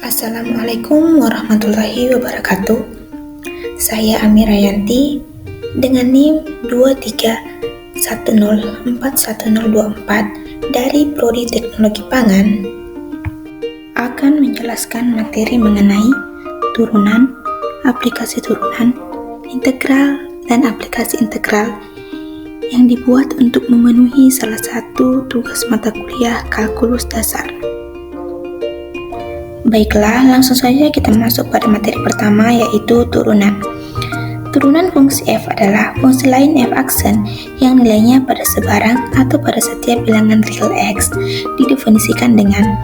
Assalamualaikum warahmatullahi wabarakatuh. Saya Amira Yanti dengan NIM 23104124 dari Prodi Teknologi Pangan akan menjelaskan materi mengenai turunan, aplikasi turunan, integral, dan aplikasi integral yang dibuat untuk memenuhi salah satu tugas mata kuliah kalkulus dasar. Baiklah, langsung saja kita masuk pada materi pertama, yaitu turunan. Turunan fungsi f adalah fungsi lain f aksen yang nilainya pada sebarang atau pada setiap bilangan real x didefinisikan dengan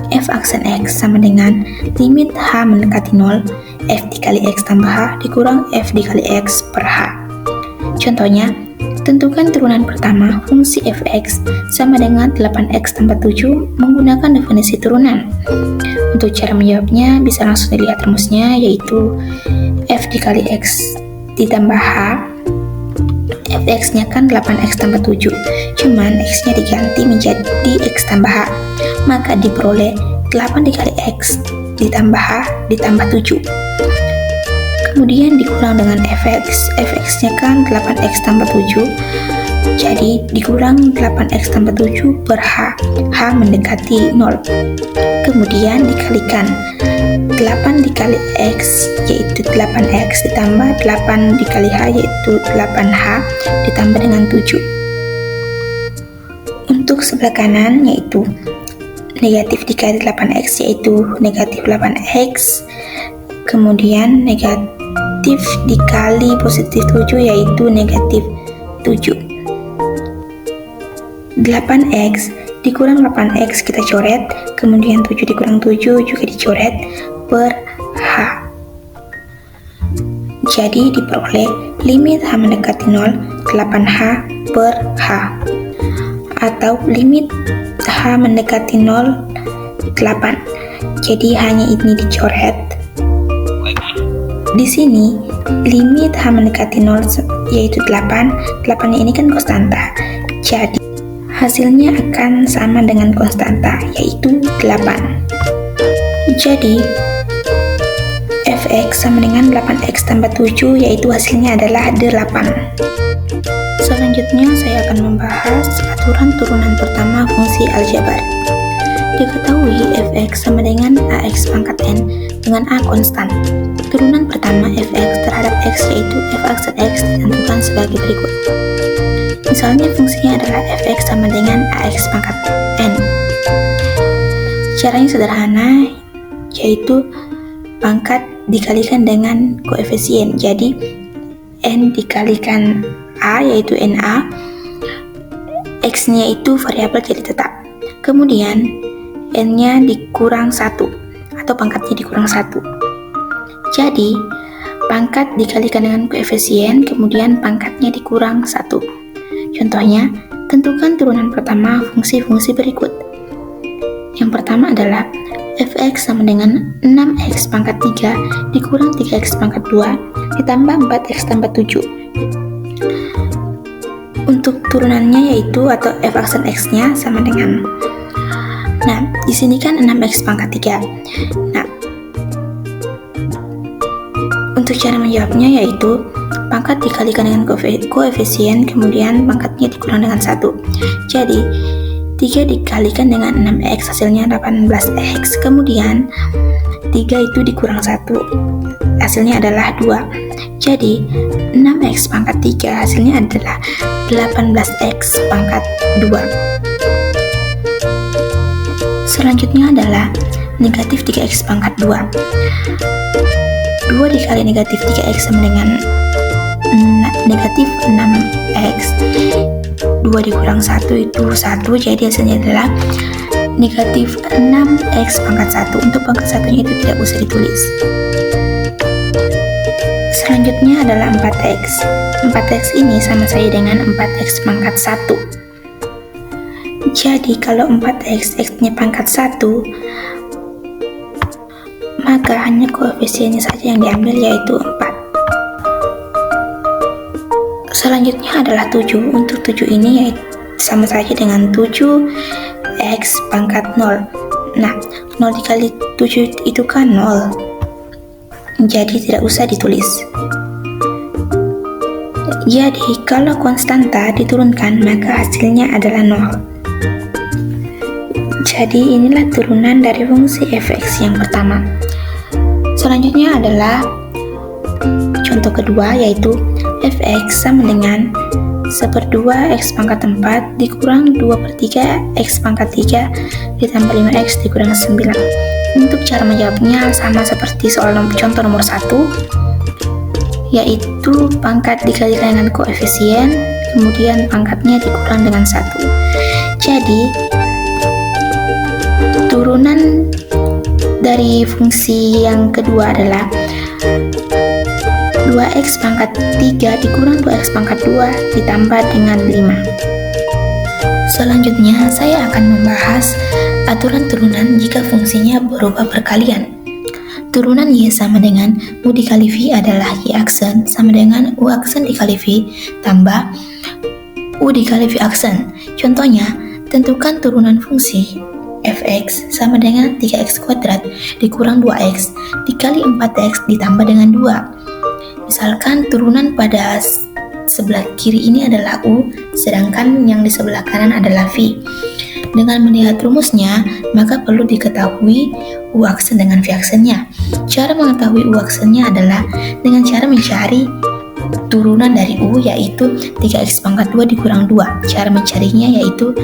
f aksen x sama dengan limit h mendekati 0, f dikali x tambah h dikurang f dikali x per h. Contohnya, tentukan turunan pertama fungsi fx sama dengan 8x tambah 7 menggunakan definisi turunan. Untuk cara menjawabnya bisa langsung dilihat rumusnya, yaitu f dikali x ditambah h. Fx-nya kan 8x tambah 7, cuman x-nya diganti menjadi x tambah h, maka diperoleh 8 dikali x ditambah h ditambah 7. Kemudian dikurang dengan fx-nya kan 8x tambah 7, jadi dikurang 8x tambah 7 per h mendekati 0. Kemudian dikalikan 8 dikali x yaitu 8x ditambah 8 dikali h yaitu 8h ditambah dengan 7. Untuk sebelah kanan yaitu negatif dikali 8x yaitu negatif 8x, kemudian negatif dikali positif 7 yaitu negatif 7. 8x dikurang 8x kita coret, kemudian 7 dikurang 7 juga dicoret per h. Jadi diperoleh limit h mendekati 0 8h per h, atau limit h mendekati 0 8. Jadi hanya ini dicoret. Di sini limit h mendekati 0 yaitu 8. 8-nya ini kan konstanta. Jadi hasilnya akan sama dengan konstanta, yaitu 8. Jadi, fx sama dengan 8x tambah 7, yaitu hasilnya adalah 8. Selanjutnya, saya akan membahas aturan turunan pertama fungsi aljabar. Diketahui fx sama dengan ax pangkat n dengan a konstan. Turunan pertama fx terhadap x yaitu f aksen x ditentukan sebagai berikut. Misalnya fungsinya adalah fx sama dengan ax pangkat n. Caranya sederhana, yaitu pangkat dikalikan dengan koefisien. Jadi n dikalikan a yaitu na, x-nya itu variabel jadi tetap. Kemudian n-nya dikurang 1 atau pangkatnya dikurang 1. Jadi pangkat dikalikan dengan koefisien, kemudian pangkatnya dikurang 1. Contohnya, tentukan turunan pertama fungsi-fungsi berikut. Yang pertama adalah fx sama dengan 6x pangkat 3 dikurang 3x pangkat 2 ditambah 4x tambah 7. Untuk turunannya yaitu atau f aksen x-nya sama dengan, nah di sini kan 6x pangkat 3. Nah, untuk cara menjawabnya yaitu pangkat dikalikan dengan koefisien, kemudian pangkatnya dikurang dengan 1. Jadi 3 dikalikan dengan 6x hasilnya 18x, kemudian 3 itu dikurang 1 hasilnya adalah 2. Jadi 6x pangkat 3 hasilnya adalah 18x pangkat 2. Selanjutnya adalah negatif 3x pangkat 2. 2 dikali negatif 3x sama dengan negatif 6x. 2 dikurang 1 itu 1, jadi hasilnya adalah negatif 6x pangkat 1. Untuk pangkat 1-nya itu tidak usah ditulis. Selanjutnya adalah 4x. 4x ini sama saja dengan 4x pangkat 1. Jadi kalau 4x, x-nya pangkat 1, maka hanya koefisiennya saja yang diambil yaitu 4. Selanjutnya adalah 7. Untuk 7 ini sama saja dengan 7x pangkat 0. Nah, 0 dikali 7 itu kan 0. Jadi tidak usah ditulis. Jadi kalau konstanta diturunkan maka hasilnya adalah 0. Jadi inilah turunan dari fungsi f(x) yang pertama. Selanjutnya adalah contoh kedua, yaitu f(x) sama dengan 1/2 x pangkat 4 dikurang 2/3 x pangkat 3 ditambah 5x dikurang 9. Untuk cara menjawabnya sama seperti soal contoh nomor 1, yaitu pangkat dikalikan dengan koefisien, kemudian pangkatnya dikurang dengan 1. Jadi turunan dari fungsi yang kedua adalah 2x pangkat 3 dikurang 2x pangkat 2 ditambah dengan 5. Selanjutnya saya akan membahas aturan turunan jika fungsinya berubah perkalian. Turunan y sama dengan u dikali v adalah y aksen sama dengan u aksen dikali v tambah u dikali v aksen. Contohnya, tentukan turunan fungsi f(x) sama dengan 3x kuadrat dikurang 2x dikali 4x ditambah dengan 2. Misalkan turunan pada sebelah kiri ini adalah u, sedangkan yang di sebelah kanan adalah v. Dengan melihat rumusnya, maka perlu diketahui u aksen dengan v aksennya. Cara mengetahui u aksennya adalah dengan cara mencari turunan dari u, yaitu 3x pangkat 2 dikurang 2. Cara mencarinya yaitu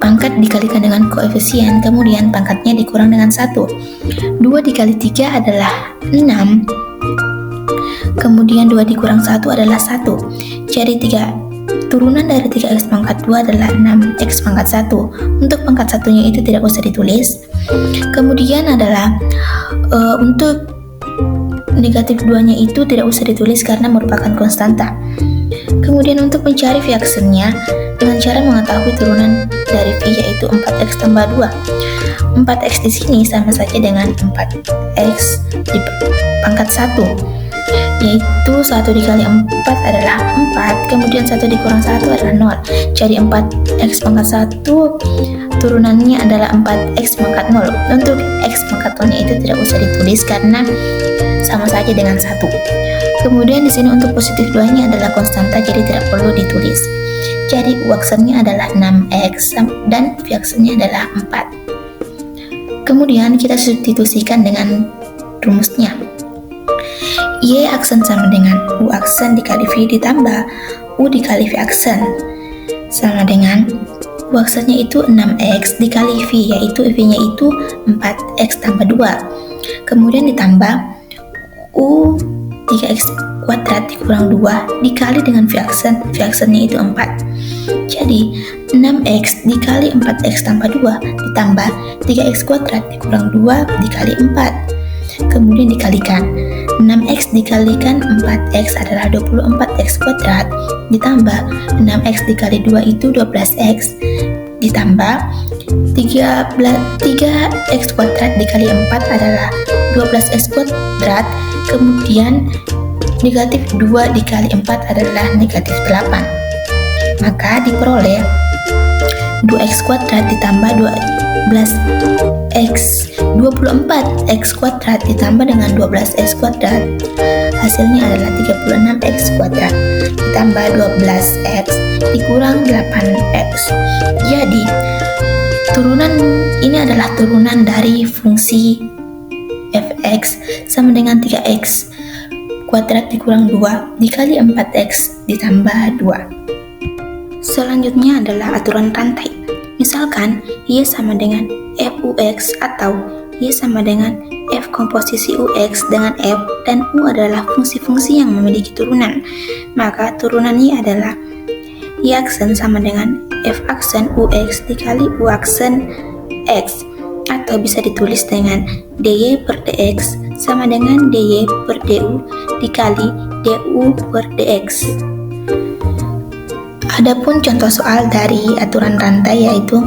pangkat dikalikan dengan koefisien, kemudian pangkatnya dikurang dengan 1. 2 dikali 3 adalah 6, kemudian 2 dikurang 1 adalah 1. Jadi turunan dari 3x pangkat 2 adalah 6x pangkat 1. Untuk pangkat satunya itu tidak usah ditulis. Kemudian adalah untuk negatif 2-nya itu tidak usah ditulis karena merupakan konstanta. Kemudian untuk mencari v aksennya dengan cara mengetahui turunan dari v, yaitu 4x tambah 2. 4x di sini sama saja dengan 4x di pangkat 1, yaitu 1 dikali 4 adalah 4, kemudian 1 dikurang 1 adalah 0. Jadi 4x pangkat 1 turunannya adalah 4x pangkat 0. Untuk x pangkat 0-nya itu tidak usah ditulis karena sama saja dengan 1. Kemudian di sini untuk positif 2-nya adalah konstanta, jadi tidak perlu ditulis. Jadi u aksennya adalah 6x dan v aksennya adalah 4. Kemudian kita substitusikan dengan rumusnya. Y aksen sama dengan u aksen dikali v ditambah u dikali v aksen sama dengan u aksennya itu 6x dikali v, yaitu v-nya itu 4x tambah 2. Kemudian ditambah u 3x kuadrat dikurang 2 dikali dengan v aksennya itu 4. Jadi 6x dikali 4x tambah 2 ditambah 3x kuadrat dikurang 2 dikali 4. Kemudian dikalikan 6x dikalikan 4x adalah 24x kuadrat ditambah 6x dikali 2 itu 12x ditambah 3x kuadrat dikali 4 adalah 12x kuadrat, kemudian negatif 2 dikali 4 adalah negatif 8. Maka diperoleh 2x kuadrat ditambah 24x kuadrat ditambah dengan 12x kuadrat, hasilnya adalah 36x kuadrat ditambah 12x dikurang 8x. Jadi turunan ini adalah turunan dari fungsi f(x) sama dengan 3x kuadrat dikurang 2 dikali 4x ditambah 2. Selanjutnya adalah aturan rantai. Misalkan y sama dengan f(ux) atau y sama dengan f komposisi ux dengan f, dan u adalah fungsi-fungsi yang memiliki turunan. Maka turunannya adalah y aksen sama dengan f aksen ux dikali u aksen x, atau bisa ditulis dengan dy per dx sama dengan dy per du dikali du per dx. Adapun contoh soal dari aturan rantai yaitu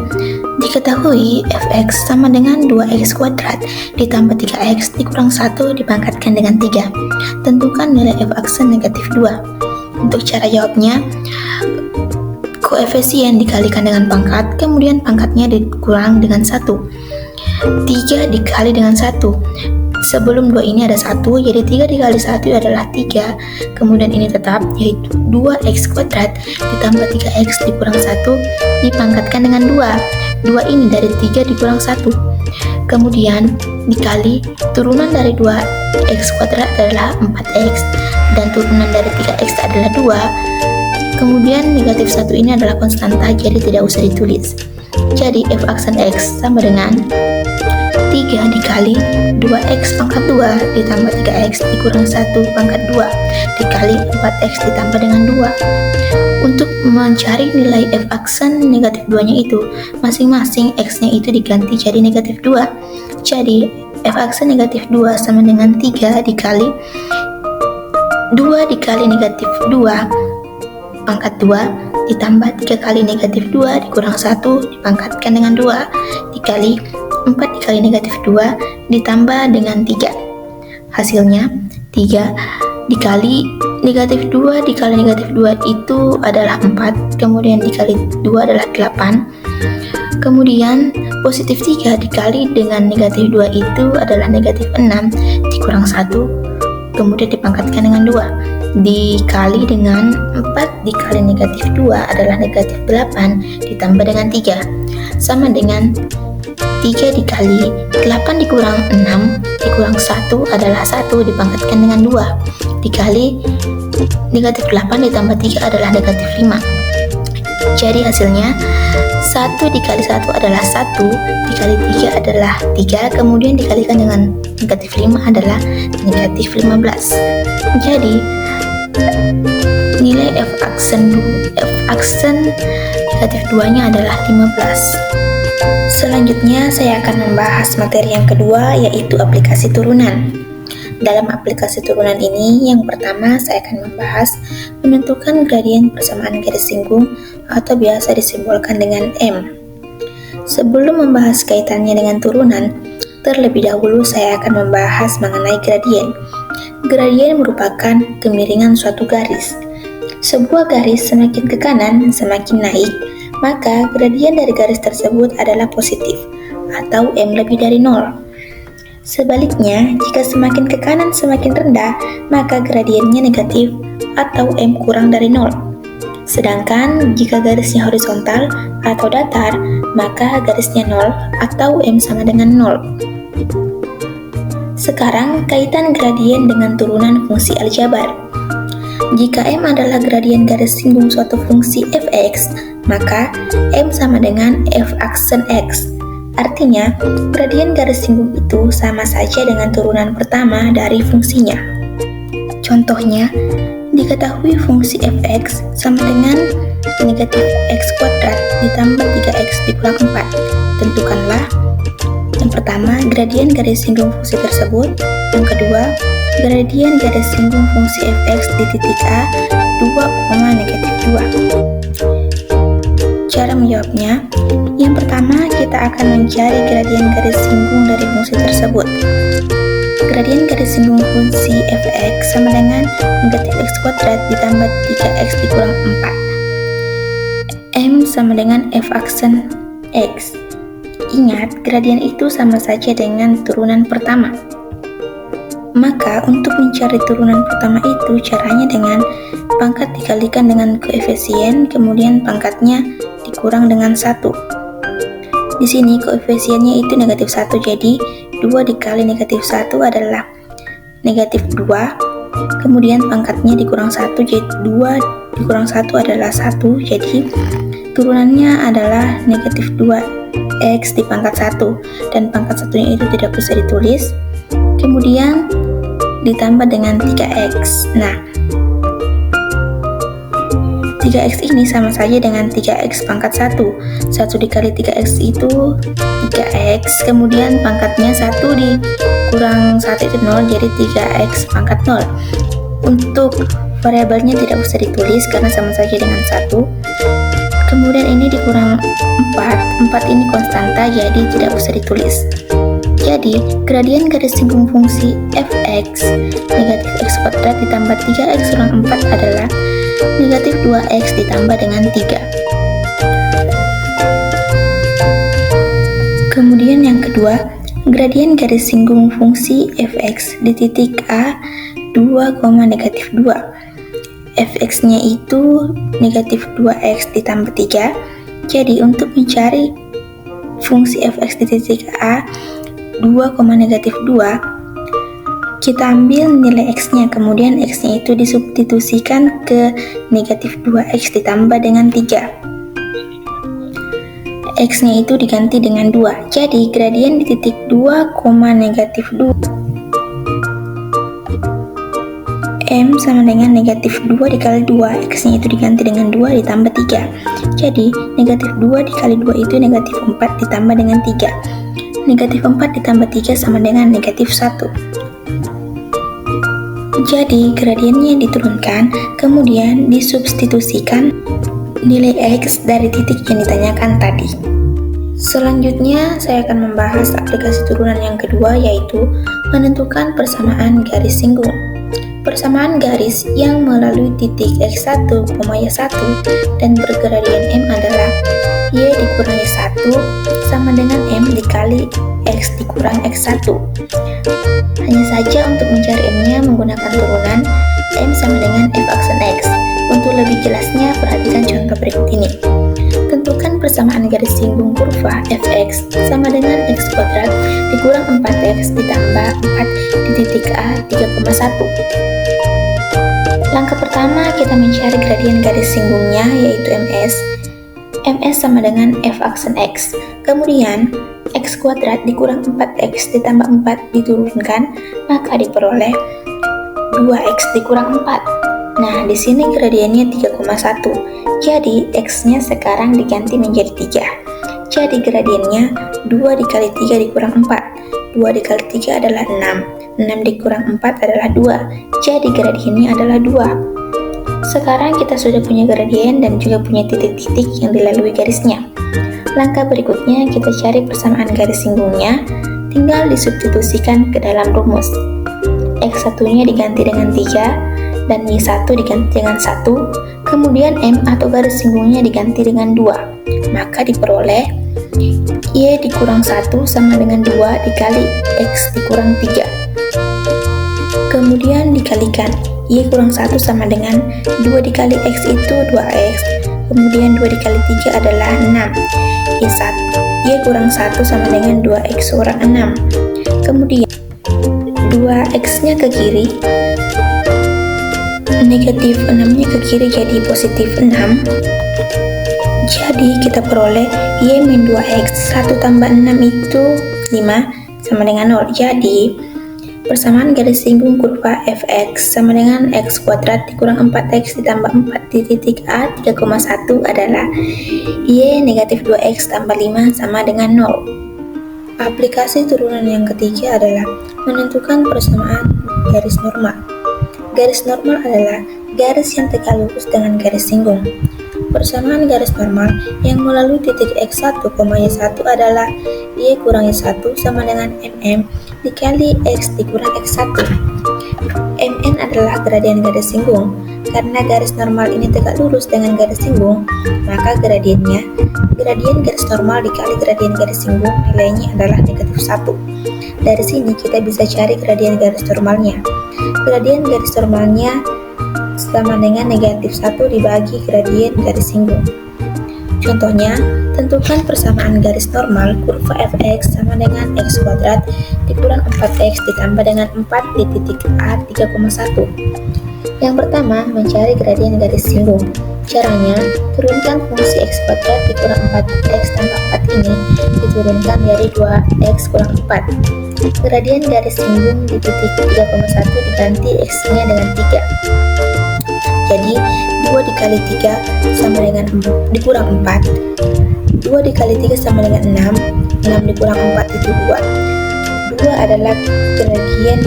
diketahui f(x) sama dengan 2x kuadrat ditambah 3x dikurang 1 dipangkatkan dengan 3. Tentukan nilai f aksen negatif 2. Untuk cara jawabnya, koefisien dikalikan dengan pangkat, kemudian pangkatnya dikurang dengan 1. 3 dikali dengan 1. Sebelum 2 ini ada 1, jadi 3 dikali 1 adalah 3. Kemudian ini tetap, yaitu 2x kuadrat ditambah 3x dikurang 1 dipangkatkan dengan 2. 2 ini dari 3 dikurang 1. Kemudian dikali turunan dari 2x kuadrat adalah 4x dan turunan dari 3x adalah 2. Kemudian negatif 1 ini adalah konstanta, jadi tidak usah ditulis. Jadi f aksen x sama dengan 3 dikali 2x pangkat 2 ditambah 3x dikurang 1 pangkat 2 dikali 4x ditambah dengan 2. Untuk mencari nilai f aksen negatif 2 nya itu, masing-masing x nya itu diganti jadi negatif 2. Jadi f aksen negatif 2 sama dengan 3 dikali 2 dikali negatif 2 pangkat 2 ditambah 3 kali negatif 2 dikurang 1 dipangkatkan dengan 2 dikali 4 dikali negatif 2 ditambah dengan 3. Hasilnya 3 dikali negatif 2 dikali negatif 2 itu adalah 4, kemudian dikali 2 adalah 8. Kemudian positif 3 dikali dengan negatif 2 itu adalah negatif 6 dikurang 1, kemudian dipangkatkan dengan 2 dikali dengan 4 dikali negatif 2 adalah negatif 8 ditambah dengan 3 sama dengan 3 dikali 8 dikurang 6 dikurang 1 adalah 1 dipangkatkan dengan 2 dikali negatif 8 ditambah 3 adalah negatif 5. Jadi hasilnya 1 dikali 1 adalah 1 dikali 3 adalah 3, kemudian dikalikan dengan negatif 5 adalah negatif 15. Jadi nilai f aksen negatif 2 nya adalah 15. Selanjutnya saya akan membahas materi yang kedua, yaitu aplikasi turunan. Dalam aplikasi turunan ini, yang pertama saya akan membahas menentukan gradien persamaan garis singgung atau biasa disimbolkan dengan M. Sebelum membahas kaitannya dengan turunan, terlebih dahulu saya akan membahas mengenai gradien. Gradien merupakan kemiringan suatu garis. Sebuah garis semakin ke kanan, semakin naik, maka gradien dari garis tersebut adalah positif atau M lebih dari 0. Sebaliknya, jika semakin ke kanan semakin rendah, maka gradiennya negatif atau M kurang dari 0. Sedangkan jika garisnya horizontal atau datar, maka garisnya 0 atau M sama dengan 0. Sekarang kaitan gradien dengan turunan fungsi aljabar. Jika M adalah gradien garis singgung suatu fungsi f(x), maka M sama dengan f aksen x. Artinya, gradien garis singgung itu sama saja dengan turunan pertama dari fungsinya. Contohnya, diketahui fungsi f(x) sama dengan negatif x kuadrat ditambah 3x dikurang 4. Tentukanlah yang pertama, gradien garis singgung fungsi tersebut. Yang kedua, gradien garis singgung fungsi f(x) di titik A 2, negatif 2. Cara menjawabnya, yang pertama kita akan mencari gradien garis singgung dari fungsi tersebut. Gradien garis singgung fungsi f(x) sama dengan negatif x kuadrat ditambah 3x dikurang 4. M sama dengan f aksen x. Ingat, gradien itu sama saja dengan turunan pertama. Maka untuk mencari turunan pertama itu caranya dengan pangkat dikalikan dengan koefisien, kemudian pangkatnya dikurang dengan 1. Di sini koefisiennya itu negatif 1, jadi 2 dikali negatif 1 adalah negatif 2, kemudian pangkatnya dikurang 1, jadi 2 dikurang 1 adalah 1, jadi turunannya adalah negatif 2x di pangkat 1, dan pangkat 1-nya itu tidak bisa ditulis, kemudian ditambah dengan 3x. Nah, 3x ini sama saja dengan 3x pangkat 1. 1 dikali 3x itu 3x, kemudian pangkatnya 1 dikurang 1 itu 0, jadi 3x pangkat 0. Untuk variabelnya tidak usah ditulis karena sama saja dengan 1. Kemudian ini dikurang 4 ini konstanta, jadi tidak usah ditulis. Jadi, gradien garis singgung fungsi f(x) negatif x kuadrat ditambah 3x kurang 4 adalah negatif 2x ditambah dengan 3. Kemudian yang kedua, gradien garis singgung fungsi fx di titik A 2, negatif 2. Fx-nya itu negatif 2x ditambah 3. Jadi untuk mencari fungsi fx di titik A 2, negatif 2, kita ambil nilai x-nya, kemudian x-nya itu disubstitusikan ke negatif 2x ditambah dengan 3. X-nya itu diganti dengan 2. Jadi gradien di titik 2, negatif 2 M sama dengan negatif 2 dikali 2. X-nya itu diganti dengan 2 ditambah 3. Jadi negatif 2 dikali 2 itu negatif 4 ditambah dengan 3. Negatif 4 ditambah 3 sama dengan negatif 1. Jadi gradiennya diturunkan, kemudian disubstitusikan nilai X dari titik yang ditanyakan tadi. Selanjutnya saya akan membahas aplikasi turunan yang kedua, yaitu menentukan persamaan garis singgung. Persamaan garis yang melalui titik X1, Y1 dan bergradien M adalah Y dikurang Y1 sama dengan M dikali X dikurang X1. Hanya saja untuk mencari M-nya menggunakan turunan M sama dengan F aksen X. Untuk lebih jelasnya, perhatikan contoh berikut ini. Tentukan persamaan garis singgung kurva fx sama dengan x kuadrat dikurang 4x ditambah 4 di titik A 3,1. Langkah pertama, kita mencari gradien garis singgungnya, yaitu ms. Ms sama dengan f aksen x. Kemudian, x kuadrat dikurang 4x ditambah 4 diturunkan, maka diperoleh 2x dikurang 4. Nah, di sini gradiennya 3,1. Jadi, x-nya sekarang diganti menjadi 3. Jadi, gradiennya 2 dikali 3 dikurang 4. 2 dikali 3 adalah 6. 6 dikurang 4 adalah 2. Jadi, gradiennya adalah 2. Sekarang kita sudah punya gradien dan juga punya titik-titik yang dilalui garisnya. Langkah berikutnya, kita cari persamaan garis singgungnya. Tinggal disubstitusikan ke dalam rumus. X1-nya diganti dengan 3. Dan Y1 diganti dengan 1, kemudian M atau garis singgungnya diganti dengan 2, maka diperoleh Y dikurang 1 sama dengan 2 dikali X dikurang 3. Kemudian dikalikan, Y kurang 1 sama dengan 2 dikali X itu 2X, kemudian 2 dikali 3 adalah 6. Y kurang 1 sama dengan 2X kurang 6. Kemudian 2X-nya ke kiri, negatif 6-nya ke kiri jadi positif 6. Jadi kita peroleh Y min 2X 1 tambah 6 itu 5 sama dengan 0. Jadi persamaan garis singgung kurva fx sama dengan x kuadrat dikurang 4x ditambah 4 di titik A 3,1 adalah Y negatif 2x tambah 5 sama dengan 0. Aplikasi turunan yang ketiga adalah menentukan persamaan garis normal. Garis normal adalah garis yang tegak lurus dengan garis singgung. Persamaan garis normal yang melalui titik X1, Y1 adalah Y kurang Y1 sama dengan MM dikali X dikurang X1. MN adalah gradien garis singgung. Karena garis normal ini tegak lurus dengan garis singgung, maka gradien garis normal dikali gradien garis singgung nilainya adalah negatif 1. Dari sini kita bisa cari gradien garis normalnya. Gradien garis normalnya sama dengan negatif 1 dibagi gradien garis singgung. Contohnya, tentukan persamaan garis normal kurva fx sama dengan x kuadrat dikurang 4x ditambah dengan 4 di titik A 3,1. Yang pertama, mencari gradien garis singgung. Caranya, turunkan fungsi x kuadrat dikurang 4x tambah 4 ini diturunkan dari 2x kurang 4. Gradien garis singgung di titik 3,1 diganti x-nya dengan 3. Jadi 2 dikali 3 sama dengan dikurang 4. 2 dikali 3 sama dengan 6. 6 dikurang 4 itu 2. 2 adalah gradien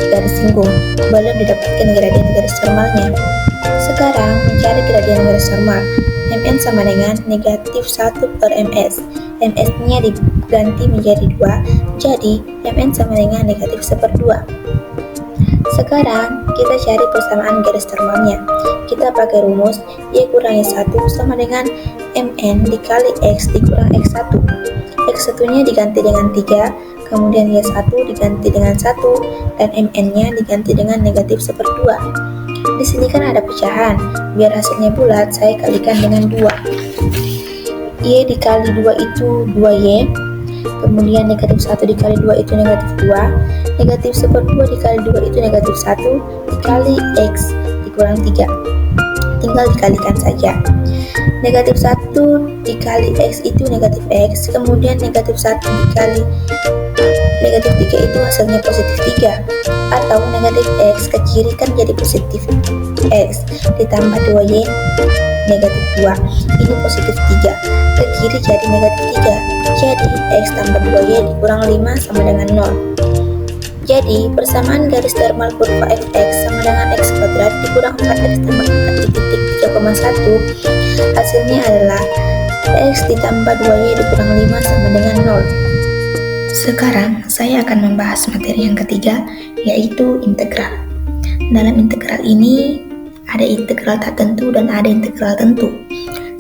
garis singgung, belum didapatkan gradien garis normalnya. Sekarang mencari gradien garis normal. Mn sama dengan negatif 1 per ms. Ms-nya diganti menjadi 2, jadi Mn sama dengan negatif 1/2. Sekarang kita cari persamaan garis normalnya. Kita pakai rumus Y kurang Y1 sama dengan Mn dikali X dikurang X1. X1 nya diganti dengan 3, kemudian Y1 diganti dengan 1, dan MN nya diganti dengan negatif 1/2. Di sini kan ada pecahan, biar hasilnya bulat saya kalikan dengan 2. Y dikali 2 itu 2Y, kemudian negatif 1 dikali 2 itu negatif 2, negatif 1/2 dikali 2 itu negatif 1, dikali X dikurang 3. Tinggal dikalikan saja. Negatif 1 dikali X itu negatif X, kemudian negatif 1 dikali negatif 3 itu hasilnya positif 3, atau negatif X ke kiri kan jadi positif X, ditambah 2Y negatif 2, ini positif 3, ke kiri jadi negatif 3, jadi X tambah 2Y dikurang 5 sama dengan 0. Jadi persamaan garis normal kurva fx sama dengan x kuadrat dikurang 4x tambah 4 di titik 3,1, hasilnya adalah x ditambah 2y dikurang 5 sama dengan 0. Sekarang saya akan membahas materi yang ketiga, yaitu integral. Dalam integral ini ada integral tak tentu dan ada integral tentu.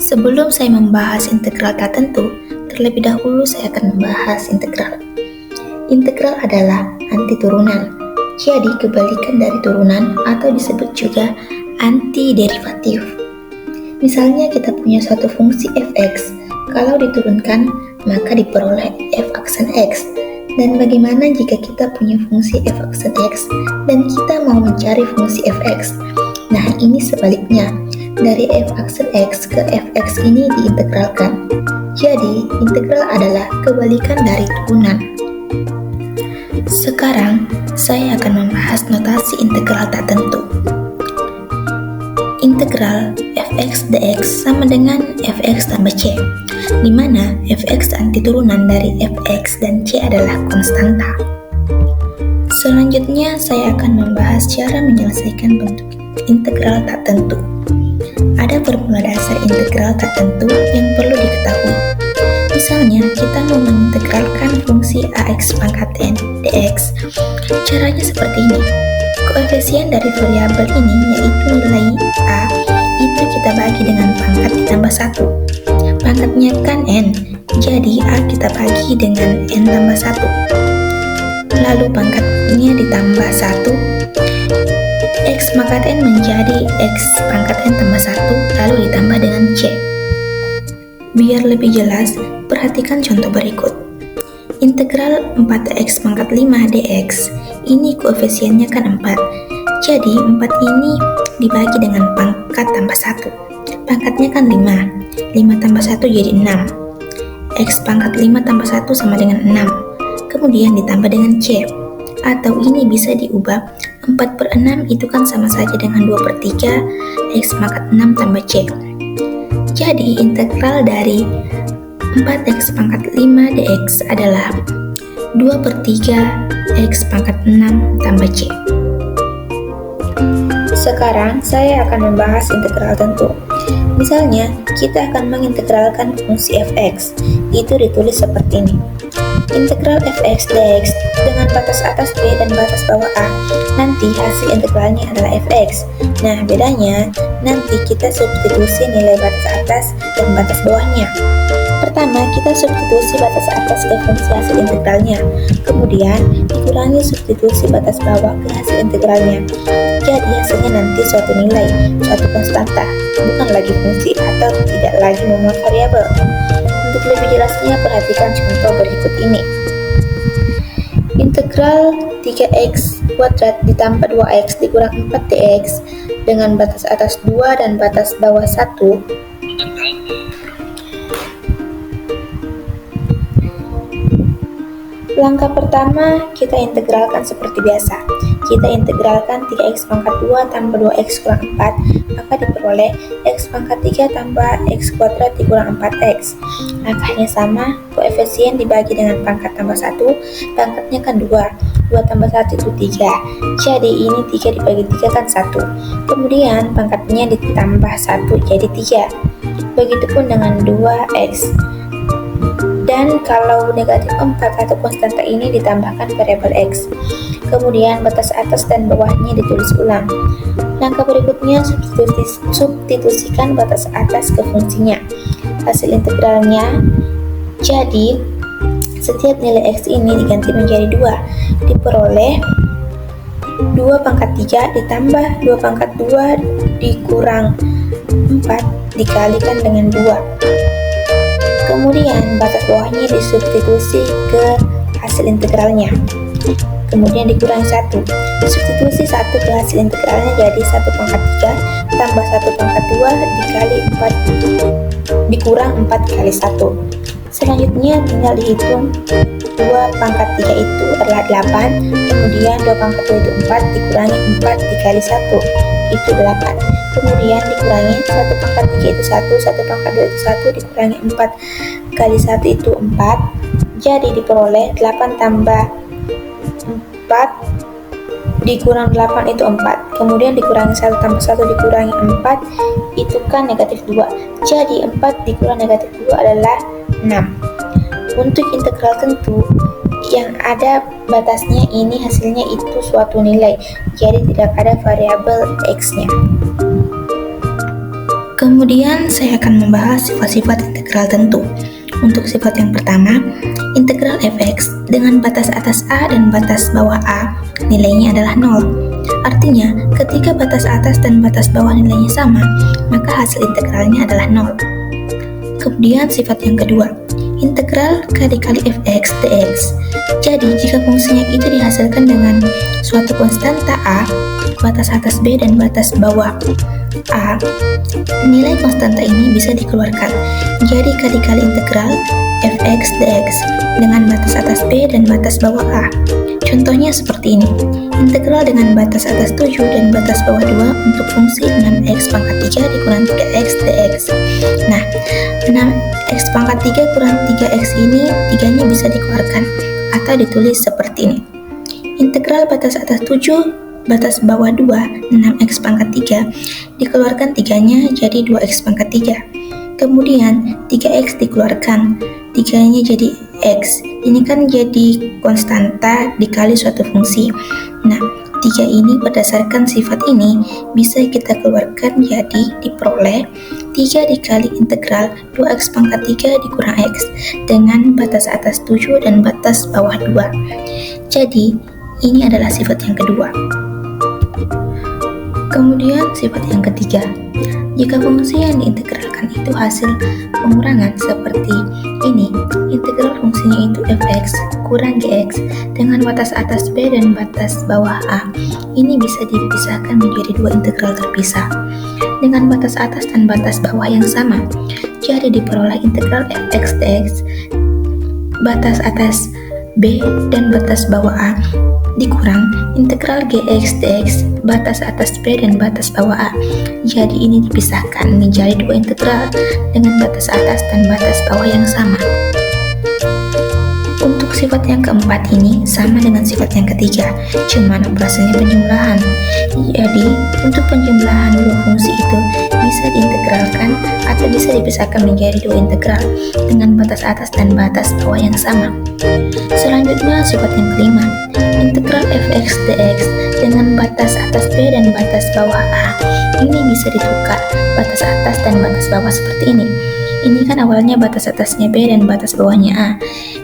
Sebelum saya membahas integral tak tentu, terlebih dahulu saya akan membahas integral. Integral adalah antiturunan, jadi kebalikan dari turunan atau disebut juga antiderivatif. Misalnya kita punya suatu fungsi fx, kalau diturunkan maka diperoleh f aksen x. Dan bagaimana jika kita punya fungsi f aksen x dan kita mau mencari fungsi fx? Nah, ini sebaliknya, dari f aksen x ke fx ini diintegralkan. Jadi, integral adalah kebalikan dari turunan. Sekarang, saya akan membahas notasi integral tak tentu. Integral fx dx sama dengan fx tambah c, di mana fx antiturunan dari fx dan c adalah konstanta. Selanjutnya, saya akan membahas cara menyelesaikan bentuk integral tak tentu. Ada formula dasar integral tak tentu yang perlu diketahui. Misalnya, kita mau mengintegralkan fungsi ax pangkat n dx. Caranya seperti ini. Koefisien dari variabel ini, yaitu nilai a, itu kita bagi dengan pangkat ditambah 1. Pangkatnya kan n, jadi a kita bagi dengan n tambah 1. Lalu pangkatnya ditambah 1. X pangkat n menjadi x pangkat n tambah 1, lalu ditambah dengan c. Biar lebih jelas, perhatikan contoh berikut. Integral 4x pangkat 5 dx, ini koefisiennya kan 4. Jadi 4 ini dibagi dengan pangkat tambah 1. Pangkatnya kan 5. 5 tambah 1 jadi 6. X pangkat 5 tambah 1 sama dengan 6. Kemudian ditambah dengan c. Atau ini bisa diubah, 4/6 itu kan sama saja dengan 2/3 x pangkat 6 tambah c. Jadi integral dari 4x pangkat 5 dx adalah 2/3 x pangkat 6 tambah c. Sekarang saya akan membahas integral tentu. Misalnya, kita akan mengintegralkan fungsi fx. Itu ditulis seperti ini. Integral fx dx dengan batas atas b dan batas bawah a. Nanti hasil integralnya adalah fx. Nah, bedanya nanti kita substitusi nilai batas atas dan batas bawahnya. Pertama, kita substitusi batas atas ke fungsi hasil integralnya. Kemudian, dikurangi substitusi batas bawah ke hasil integralnya. Jadi, hasilnya nanti suatu nilai, suatu konstanta, bukan lagi fungsi atau tidak lagi memuat variabel. Untuk lebih jelasnya, perhatikan contoh berikut ini. Integral 3x kuadrat ditambah 2x dikurang 4 dx dengan batas atas 2 dan batas bawah 1. Langkah pertama, kita integralkan seperti biasa. Kita integralkan 3x pangkat 2 tambah 2x kurang 4, maka diperoleh x pangkat 3 tambah x kuadrat dikurang 4x. Langkahnya sama, koefisien dibagi dengan pangkat tambah 1, pangkatnya kan 2. 2 tambah 1 itu 3. Jadi ini 3 dibagi 3 kan 1. Kemudian pangkatnya ditambah 1 jadi 3. Begitupun dengan 2x. Dan kalau negatif 4 atau konstanta ini ditambahkan variabel x. Kemudian batas atas dan bawahnya ditulis ulang. Langkah berikutnya, substitusikan batas atas ke fungsinya. Hasil integralnya jadi setiap nilai X ini diganti menjadi 2, diperoleh 2 pangkat 3 ditambah 2 pangkat 2 dikurang 4 dikalikan dengan 2. Kemudian batas bawahnya disubstitusi ke hasil integralnya. Kemudian dikurangi 1. Substitusi 1 ke hasil integralnya jadi 1 pangkat 3 tambah 1 pangkat 2 dikali 4 dikurang 4 kali 1. Selanjutnya tinggal dihitung 2 pangkat 3 itu adalah 8, kemudian 2 pangkat 2 itu 4 dikurangi 4 dikali 1 itu 8. Kemudian dikurangi 1 pangkat 3 itu 1, 1 pangkat 2 itu 1 dikurangi 4 kali 1 itu 4. Jadi diperoleh 8 tambah 4 dikurang 8 itu 4. Kemudian dikurangi 1 tambah 1 dikurangi 4 itu kan negatif 2. Jadi 4 dikurang negatif 2 adalah 6. Untuk integral tentu yang ada batasnya ini hasilnya itu suatu nilai, jadi tidak ada variabel X-nya. Kemudian saya akan membahas sifat-sifat integral tentu. Untuk sifat yang pertama, integral f(x) dengan batas atas A dan batas bawah A nilainya adalah 0. Artinya, ketika batas atas dan batas bawah nilainya sama, maka hasil integralnya adalah 0. Kemudian sifat yang kedua, integral kali-kali f(x) dx. Jadi, jika fungsinya itu dihasilkan dengan suatu konstanta A, batas atas B dan batas bawah A, nilai konstanta ini bisa dikeluarkan. Jadi kali-kali integral f(x) dx dengan batas atas B dan batas bawah A. Contohnya seperti ini. Integral dengan batas atas 7 dan batas bawah 2 untuk fungsi 6x pangkat 3 dikurang 3x dx. Nah, 6x pangkat 3 kurang 3x ini 3-nya bisa dikeluarkan atau ditulis seperti ini. Integral batas atas 7 batas bawah 2 6x pangkat 3 dikeluarkan 3-nya jadi 2x pangkat 3. Kemudian 3x dikeluarkan, 3-nya jadi x. Ini kan jadi konstanta dikali suatu fungsi. Nah, 3 ini berdasarkan sifat ini bisa kita keluarkan jadi diperoleh 3 dikali integral 2x pangkat 3 dikurang x dengan batas atas 7 dan batas bawah 2. Jadi, ini adalah sifat yang kedua. Kemudian sifat yang ketiga, jika fungsi yang diintegralkan itu hasil pengurangan seperti ini, integral fungsinya itu f(x) kurang gx dengan batas atas b dan batas bawah a, ini bisa dipisahkan menjadi dua integral terpisah dengan batas atas dan batas bawah yang sama. Jadi diperoleh integral f(x) dx batas atas b dan batas bawah a dikurang integral gx dx batas atas b dan batas bawah a. Jadi ini dipisahkan menjadi dua integral dengan batas atas dan batas bawah yang sama. Untuk sifat yang keempat ini sama dengan sifat yang ketiga, cuman operasinya penjumlahan. Jadi untuk penjumlahan dua fungsi itu bisa diintegralkan atau bisa dipisahkan menjadi dua integral dengan batas atas dan batas bawah yang sama. Selanjutnya sifat yang kelima, integral f(x) dx dengan batas atas b dan batas bawah a. Ini bisa ditukar batas atas dan batas bawah seperti ini. Ini kan awalnya batas atasnya b dan batas bawahnya a.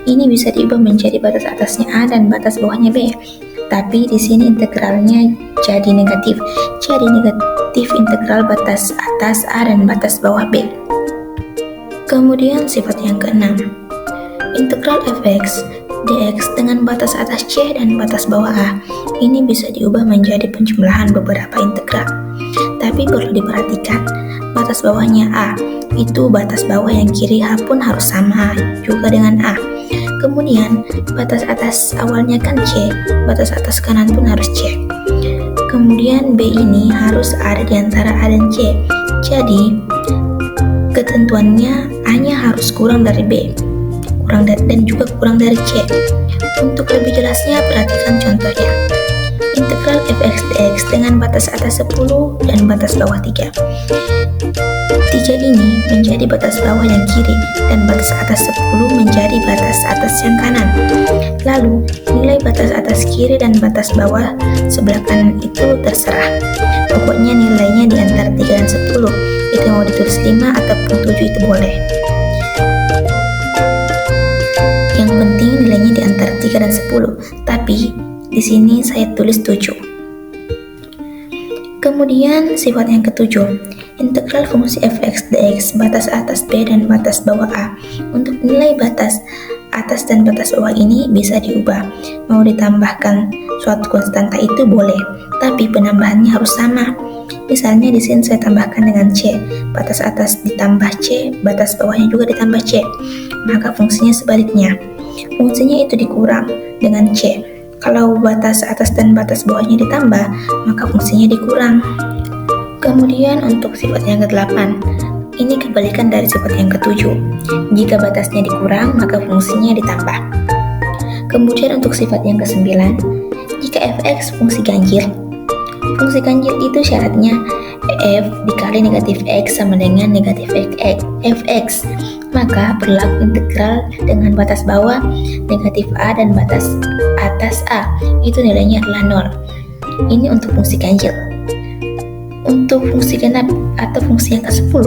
Ini bisa diubah menjadi batas atasnya a dan batas bawahnya b. Tapi di sini integralnya jadi negatif. Jadi negatif integral batas atas a dan batas bawah b. Kemudian sifat yang keenam, integral f(x) dx dengan batas atas c dan batas bawah a. Ini bisa diubah menjadi penjumlahan beberapa integral. Tapi perlu diperhatikan, batas bawahnya a itu batas bawah yang kiri a pun harus sama juga dengan a. Kemudian batas atas awalnya kan c, batas atas kanan pun harus c. Kemudian b ini harus ada di antara a dan c. Jadi ketentuannya a-nya harus kurang dari b, dan juga kurang dari c. Untuk lebih jelasnya perhatikan contohnya. Integral f(x) dx dengan batas atas 10 dan batas bawah 3. 3 ini menjadi batas bawah yang kiri dan batas atas 10 menjadi batas atas yang kanan. Lalu nilai batas atas kiri dan batas bawah sebelah kanan itu terserah. Pokoknya nilainya di antara 3 dan 10. Itu mau ditulis 5 ataupun 7 itu boleh. Yang Yang penting nilainya di antara 3 dan 10, tapi di sini saya tulis 7. Kemudian sifat yang ketujuh, integral fungsi f(x) dx batas atas b dan batas bawah a. Untuk nilai batas atas dan batas bawah ini bisa diubah. Mau ditambahkan suatu konstanta itu boleh, tapi penambahannya harus sama. Misalnya di sini saya tambahkan dengan c, batas atas ditambah c, batas bawahnya juga ditambah c. Maka fungsinya sebaliknya. Fungsinya itu dikurang dengan c. Kalau batas atas dan batas bawahnya ditambah, maka fungsinya dikurang. Kemudian untuk sifat yang ke-8, ini kebalikan dari sifat yang ke-7. Jika batasnya dikurang, maka fungsinya ditambah. Kemudian untuk sifat yang ke-9, jika f(x) fungsi ganjil. Fungsi ganjil itu syaratnya f dikali negatif x sama dengan negatif fx. Maka berlaku integral dengan batas bawah negatif a dan batas atas a, itu nilainya adalah 0. Ini untuk fungsi ganjil. Untuk fungsi genap atau fungsi yang ke-10,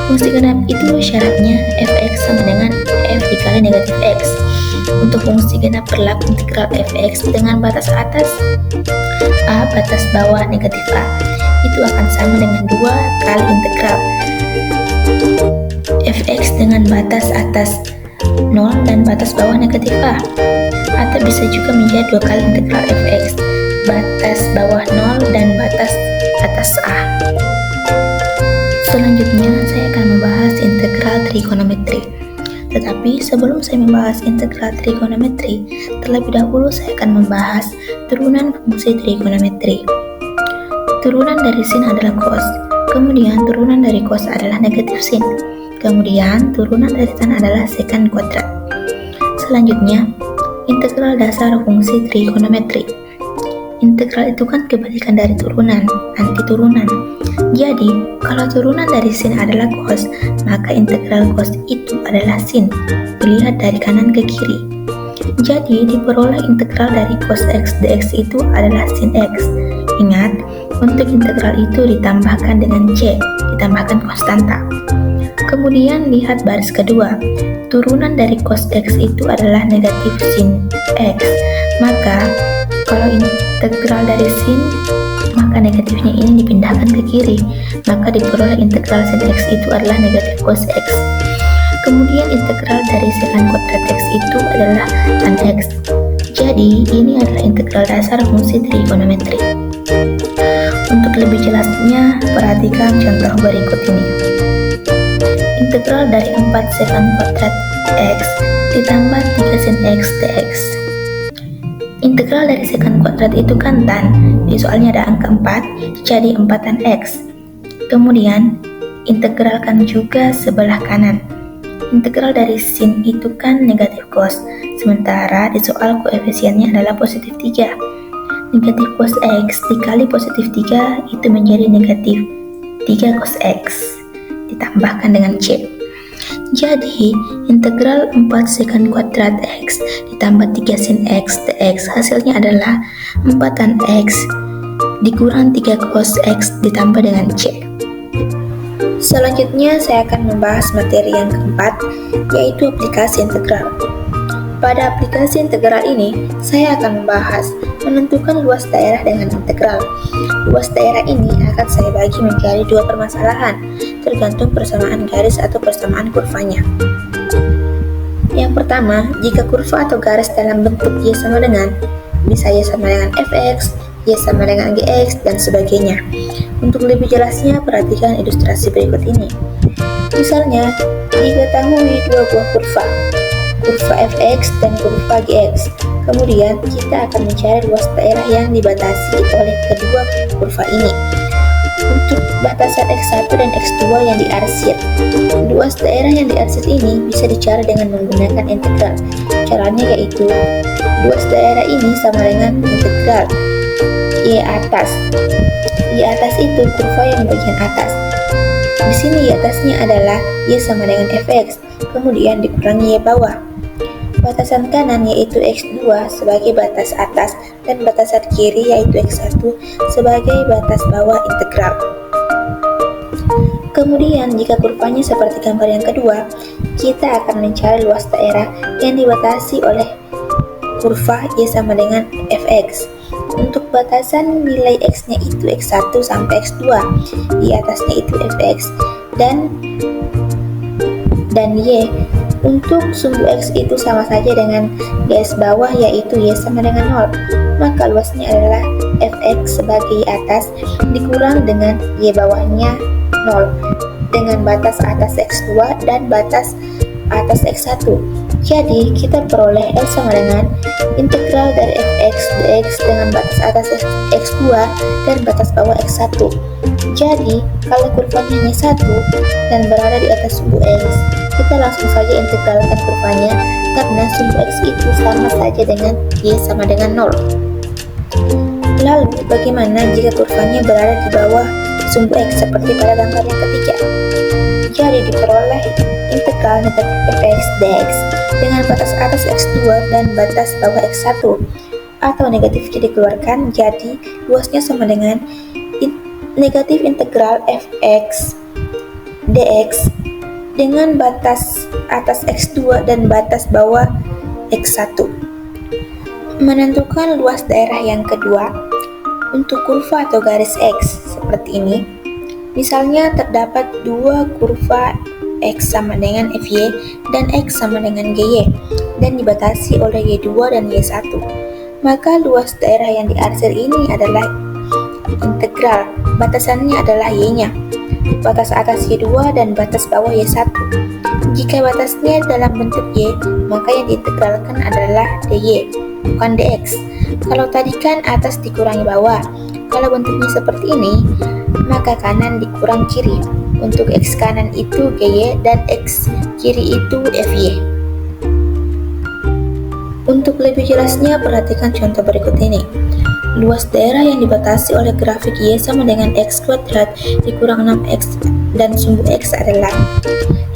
fungsi genap itu syaratnya fx sama dengan f dikali negatif x. Untuk fungsi genap berlaku integral fx dengan batas atas a batas bawah negatif a, itu akan sama dengan 2 kali integral fx dengan batas atas 0 dan batas bawah negatif a, atau bisa juga menjadi 2 kali integral fx batas bawah 0 dan batas atas a. Selanjutnya saya akan membahas integral trigonometri. Tetapi sebelum saya membahas integral trigonometri, terlebih dahulu saya akan membahas turunan fungsi trigonometri. Turunan dari sin adalah cos, kemudian turunan dari cos adalah negatif sin, kemudian turunan dari tan adalah secant kuadrat. Selanjutnya, integral dasar fungsi trigonometri. Integral itu kan kebalikan dari turunan, anti turunan. Jadi, kalau turunan dari sin adalah cos, maka integral cos itu adalah sin. Dilihat dari kanan ke kiri. Jadi, diperoleh integral dari cos x dx itu adalah sin x. Ingat, untuk integral itu ditambahkan dengan c, ditambahkan konstanta. Kemudian lihat baris kedua. Turunan dari cos x itu adalah negatif sin x. Maka, kalau integral dari sin, maka negatifnya ini dipindahkan ke kiri, maka diperoleh integral sin x itu adalah negatif cos x. Kemudian integral dari secant kuadrat x itu adalah tan x. Jadi ini adalah integral dasar fungsi trigonometri. Untuk lebih jelasnya, perhatikan contoh berikut ini. Integral dari 4 secant kuadrat x ditambah 3 sin x dx. Integral dari secant kuadrat itu kan tan, di soalnya ada angka 4, jadi 4 tan x. Kemudian, integralkan juga sebelah kanan. Integral dari sin itu kan negatif cos, sementara di soal koefisiennya adalah positif 3. Negatif cos x dikali positif 3 itu menjadi negatif 3 cos x, ditambahkan dengan c. Jadi, integral 4 secant kuadrat x ditambah 3 sin x dx hasilnya adalah 4 tan x dikurang 3 cos x ditambah dengan c. Selanjutnya saya akan membahas materi yang keempat, yaitu aplikasi integral. Pada aplikasi integral ini, saya akan membahas menentukan luas daerah dengan integral. Luas daerah ini akan saya bagi menjadi 2 permasalahan, tergantung persamaan garis atau persamaan kurvanya. Yang pertama, jika kurva atau garis dalam bentuk y sama dengan, bisa y sama dengan fx, y sama dengan gx, dan sebagainya. Untuk lebih jelasnya, perhatikan ilustrasi berikut ini. Misalnya, diketahui 2 buah kurva fx dan kurva gx. Kemudian, kita akan mencari luas daerah yang dibatasi oleh kedua kurva ini. Untuk batasan x1 dan x2 yang diarsir, luas daerah yang diarsir ini bisa dicari dengan menggunakan integral. Caranya yaitu, luas daerah ini sama dengan integral y atas. Y atas itu kurva yang bagian atas. Di sini y atasnya adalah y sama dengan fx, kemudian dikurangi y bawah. Batasan kanan yaitu x2 sebagai batas atas dan batasan kiri yaitu x1 sebagai batas bawah integral. Kemudian, jika kurvanya seperti gambar yang kedua, kita akan mencari luas daerah yang dibatasi oleh kurva Y sama dengan fx. Untuk batasan nilai x-nya itu x1 sampai x2, di atasnya itu fx, dan y. Untuk sumbu x itu sama saja dengan garis bawah, yaitu y sama dengan 0. Maka luasnya adalah fx sebagai y atas dikurang dengan y bawahnya 0, dengan batas atas x2 dan batas atas x1. Jadi kita peroleh L sama dengan integral dari fx dx dengan batas atas x2 dan batas bawah x1. Jadi kalau kurvanya hanya 1 dan berada di atas sumbu x, kita langsung saja integralkan kurvanya karena sumbu x itu sama saja dengan y sama dengan 0. Lalu bagaimana jika kurvanya berada di bawah sumbu x seperti pada gambar yang ketiga? Jadi diperoleh integral negatif fx dx dengan batas atas x2 dan batas bawah x1, atau negatifnya dikeluarkan, jadi luasnya sama dengan negatif integral fx dx dengan batas atas x2 dan batas bawah x1. Menentukan luas daerah yang kedua untuk kurva atau garis x seperti ini. Misalnya terdapat dua kurva x sama dengan fy dan x sama dengan gy dan dibatasi oleh y2 dan y1. Maka luas daerah yang diarsir ini adalah integral, batasannya adalah y-nya, batas atas y2 dan batas bawah y1. Jika batasnya dalam bentuk y, maka yang diintegralkan adalah dy, bukan dx. Kalau tadi kan atas dikurangi bawah, kalau bentuknya seperti ini, maka kanan dikurang kiri. Untuk x kanan itu gy dan x kiri itu fy. Untuk lebih jelasnya, perhatikan contoh berikut ini. Luas daerah yang dibatasi oleh grafik y sama dengan x kuadrat dikurang 6x dan sumbu x adalah,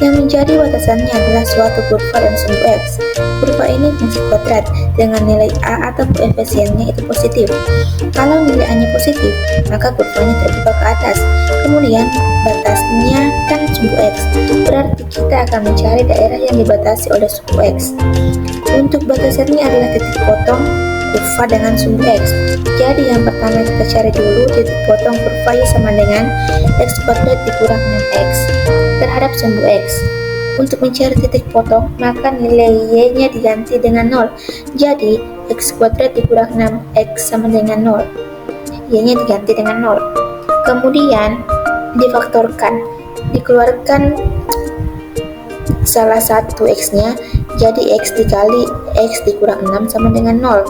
yang menjadi batasannya adalah suatu kurva dan sumbu x. Kurva ini fungsi kuadrat dengan nilai a atau koefisiennya itu positif. Kalau nilai a-nya positif, maka kurvanya terbuka ke atas. Kemudian batasnya kan sumbu x, berarti kita akan mencari daerah yang dibatasi oleh sumbu x. Untuk batasannya adalah titik potong kurva dengan sumbu x. Jadi yang pertama kita cari dulu titik potong kurva y sama dengan x kuadrat dikurang 6x terhadap sumbu x. Untuk mencari titik potong, maka nilai y-nya diganti dengan 0. Jadi x kuadrat dikurang 6x sama dengan 0. Y-nya diganti dengan 0. Kemudian difaktorkan, dikeluarkan salah satu x-nya, jadi x dikali x dikurang 6 sama dengan 0.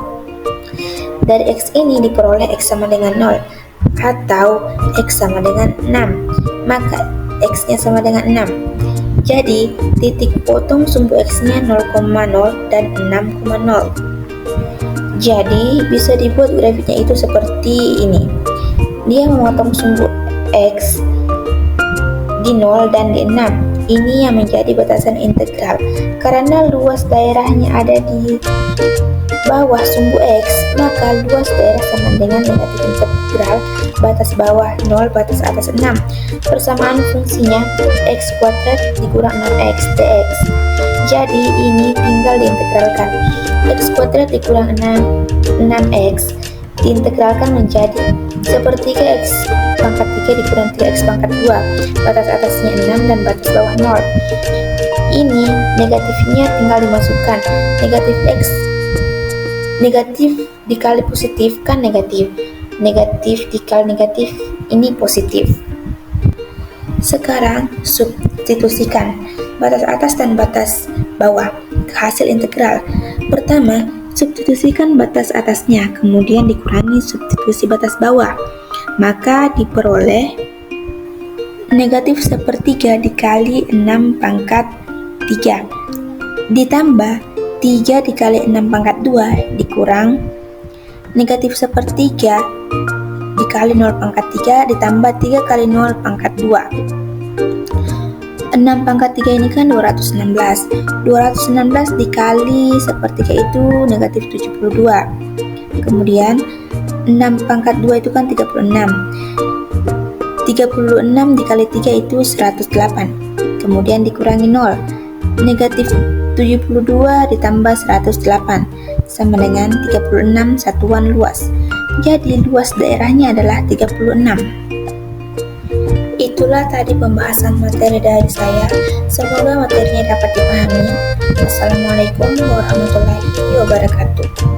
Dari x ini diperoleh x sama dengan 0 atau x sama dengan 6, maka x-nya sama dengan 6. Jadi titik potong sumbu x-nya 0,0 dan 6,0. Jadi bisa dibuat grafiknya itu seperti ini. Dia memotong sumbu x di 0 dan di 6. Ini yang menjadi batasan integral. Karena luas daerahnya ada di bawah sumbu x, maka luas daerah sama dengan negatif integral batas bawah 0 batas atas 6. Persamaan fungsinya x kuadrat dikurang 6x dx. Jadi ini tinggal diintegralkan. X kuadrat dikurang 6x diintegralkan menjadi sepertiga x pangkat 3 dikurang 3x pangkat 2, batas atasnya 6 dan batas bawah 0. Ini negatifnya tinggal dimasukkan. Negatif x negatif dikali positif kan negatif, negatif dikali negatif ini positif. Sekarang substitusikan batas atas dan batas bawah ke hasil integral. Pertama, substitusikan batas atasnya, kemudian dikurangi substitusi batas bawah, maka diperoleh negatif sepertiga dikali 6 pangkat 3 ditambah 3 dikali 6 pangkat 2 dikurang negatif sepertiga dikali 0 pangkat 3 ditambah 3 kali 0 pangkat 2. 6 pangkat 3 ini kan 216. 216 dikali sepertiga itu negatif 72. Kemudian 6 pangkat 2 itu kan 36. 36 dikali 3 itu 108. Kemudian dikurangi 0. Negatif 72 ditambah 108 sama dengan 36 satuan luas. Jadi luas daerahnya adalah 36. Itulah tadi pembahasan materi dari saya. Semoga materinya dapat dipahami. Wassalamualaikum warahmatullahi wabarakatuh.